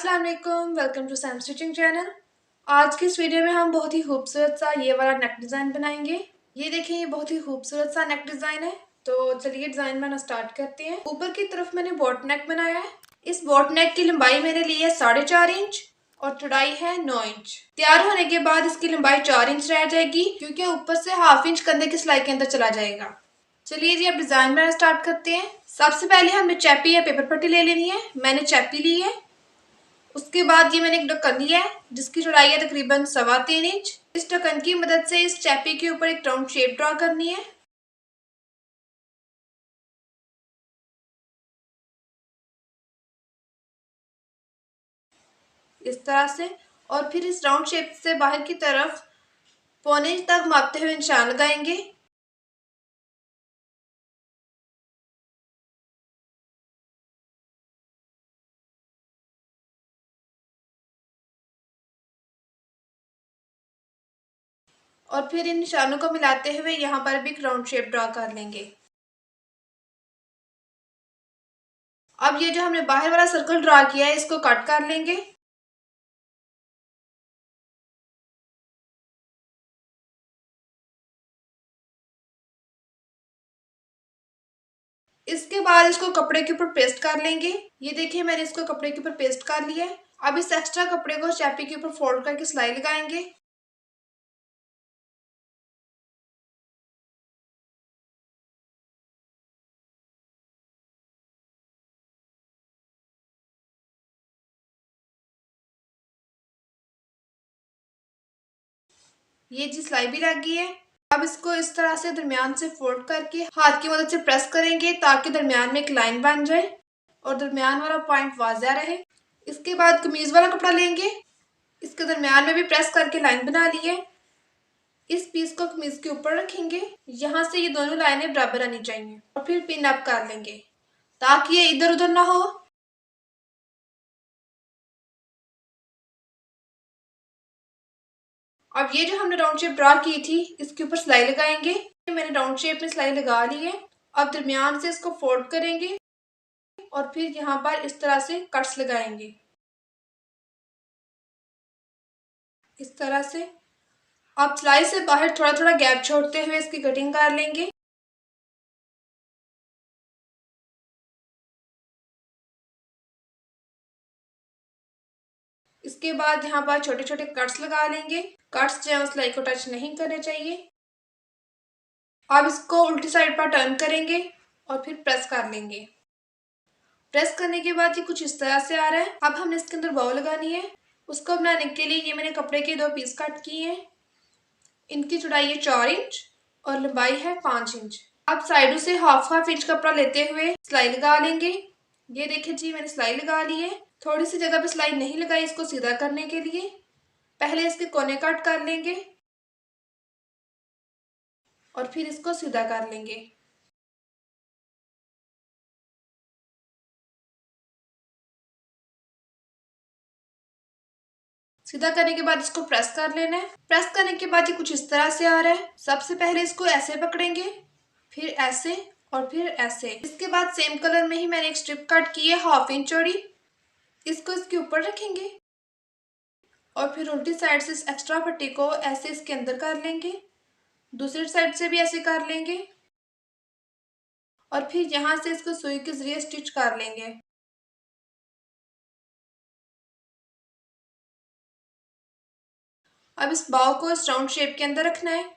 अस्सलाम वालेकुम, welcome to Sam Stitching channel. आज की इस वीडियो में हम बहुत ही खूबसूरत सा ये वाला नेक डिज़ाइन बनाएंगे। ये देखिए, ये बहुत ही खूबसूरत सा नेक डिज़ाइन है। तो चलिए डिज़ाइन बनाना स्टार्ट करते हैं। ऊपर की तरफ मैंने बोट नेक बनाया है। इस बोट नेक की लंबाई मैंने ली है 4.5 इंच और चौड़ाई है 9 इंच। तैयार होने के बाद इसकी लंबाई 4 इंच रह जाएगी, क्योंकि ऊपर से हाफ इंच कंधे की सिलाई के अंदर चला जाएगा। चलिए जी, अब डिज़ाइन बनाना स्टार्ट करते हैं। सबसे पहले हमें चैपी या पेपर पट्टी ले लेनी है। मैंने चैपी ली है। उसके बाद ये मैंने एक ढक्कन लिया है जिसकी चौड़ाई है तकरीबन 3.25 इंच। इस ढक्कन की मदद से इस चैपी के ऊपर एक राउंड शेप ड्रॉ करनी है। इस तरह से। और फिर इस राउंड शेप से बाहर की तरफ 1.25 इंच तक मापते हुए निशान लगाएंगे। और फिर इन निशानों को मिलाते हुए यहाँ पर भी एक राउंड शेप ड्रॉ कर लेंगे। अब ये जो हमने बाहर वाला सर्कल ड्रॉ किया है, इसको कट कर लेंगे। इसके बाद इसको कपड़े के ऊपर पेस्ट कर लेंगे। ये देखिए, मैंने इसको कपड़े के ऊपर पेस्ट कर लिया है। अब इस एक्स्ट्रा कपड़े को चैपी के ऊपर फोल्ड करके सिलाई लगाएंगे। ये जी सिलाई भी लग गई है। अब इसको इस तरह से दरमियान से फोल्ड करके हाथ की मदद से प्रेस करेंगे ताकि दरमियान में एक लाइन बन जाए और दरमियान वाला पॉइंट वाज़िह रहे। इसके बाद कमीज वाला कपड़ा लेंगे। इसके दरमियान में भी प्रेस करके लाइन बना ली है। इस पीस को कमीज के ऊपर रखेंगे। यहाँ से ये दोनों लाइनें बराबर आनी चाहिए और फिर पिन अप कर लेंगे ताकि ये इधर उधर ना हो। अब ये जो हमने राउंड शेप ड्रॉ की थी, इसके ऊपर सिलाई लगाएंगे। मैंने राउंड शेप में सिलाई लगा ली है। अब दरमियान से इसको फोल्ड करेंगे और फिर यहाँ पर इस तरह से कट्स लगाएंगे। इस तरह से आप सिलाई से बाहर थोड़ा थोड़ा गैप छोड़ते हुए इसकी कटिंग कर लेंगे। इसके बाद यहाँ पर छोटे छोटे कट्स लगा लेंगे। कट्स जो है सिलाई को टच नहीं करने चाहिए। अब इसको उल्टी साइड पर टर्न करेंगे और फिर प्रेस कर लेंगे। प्रेस करने के बाद ये कुछ इस तरह से आ रहा है। अब हमने इसके अंदर बाउ लगानी है। उसको बनाने के लिए ये मैंने कपड़े के 2 पीस कट किए हैं। इनकी चौड़ाई है 4 इंच और लंबाई है 5 इंच। अब साइडों से हाफ इंच कपड़ा लेते हुए सिलाई लगा लेंगे। ये देखिए जी, मैंने सिलाई लगा ली है। थोड़ी सी जगह पे सिलाई नहीं लगाई इसको सीधा करने के लिए। पहले इसके कोने कट कर लेंगे और फिर इसको सीधा कर लेंगे। सीधा करने के बाद इसको प्रेस कर लेना है। प्रेस करने के बाद ये कुछ इस तरह से आ रहा है। सबसे पहले इसको ऐसे पकड़ेंगे, फिर ऐसे और फिर ऐसे। इसके बाद सेम कलर में ही मैंने एक स्ट्रिप कट की है हाफ इंच चौड़ी। इसको इसके ऊपर रखेंगे और फिर उल्टी साइड से इस एक्स्ट्रा पट्टी को ऐसे इसके अंदर कर लेंगे। दूसरी साइड से भी ऐसे कर लेंगे और फिर यहाँ से इसको सुई के जरिए स्टिच कर लेंगे। अब इस बाव को इस राउंड शेप के अंदर रखना है।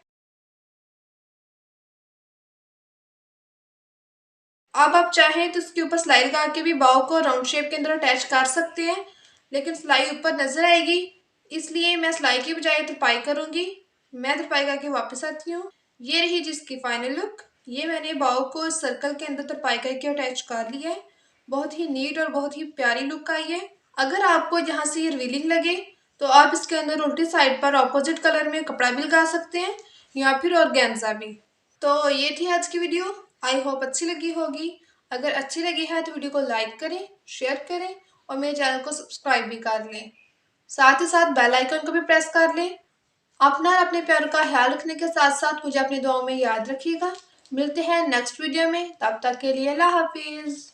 अब आप चाहें तो इसके ऊपर सिलाई लगा के भी बाव को राउंड शेप के अंदर अटैच कर सकते हैं, लेकिन सिलाई ऊपर नजर आएगी, इसलिए मैं सिलाई की बजाय तुरपाई करूंगी। मैं तुरपाई करके वापस आती हूँ। ये रही जिसकी फाइनल लुक। ये मैंने बाव को इस सर्कल के अंदर तुरपाई करके अटैच कर लिया है। बहुत ही नीट और बहुत ही प्यारी लुक आई है। अगर आपको यहाँ से ये रिवीलिंग लगे तो आप इसके अंदर उल्टी साइड पर ऑपोजिट कलर में कपड़ा भी लगा सकते हैं या फिर ऑर्गेन्जा भी। तो ये थी आज की वीडियो। आई होप अच्छी लगी होगी। अगर अच्छी लगी है तो वीडियो को लाइक करें, शेयर करें और मेरे चैनल को सब्सक्राइब भी कर लें। साथ ही साथ बेल आइकन को भी प्रेस कर लें। अपना और अपने प्यार का ख्याल रखने के साथ साथ मुझे अपनी दुआओं में याद रखिएगा। मिलते हैं नेक्स्ट वीडियो में, तब तक के लिए अल्लाह हाफिज।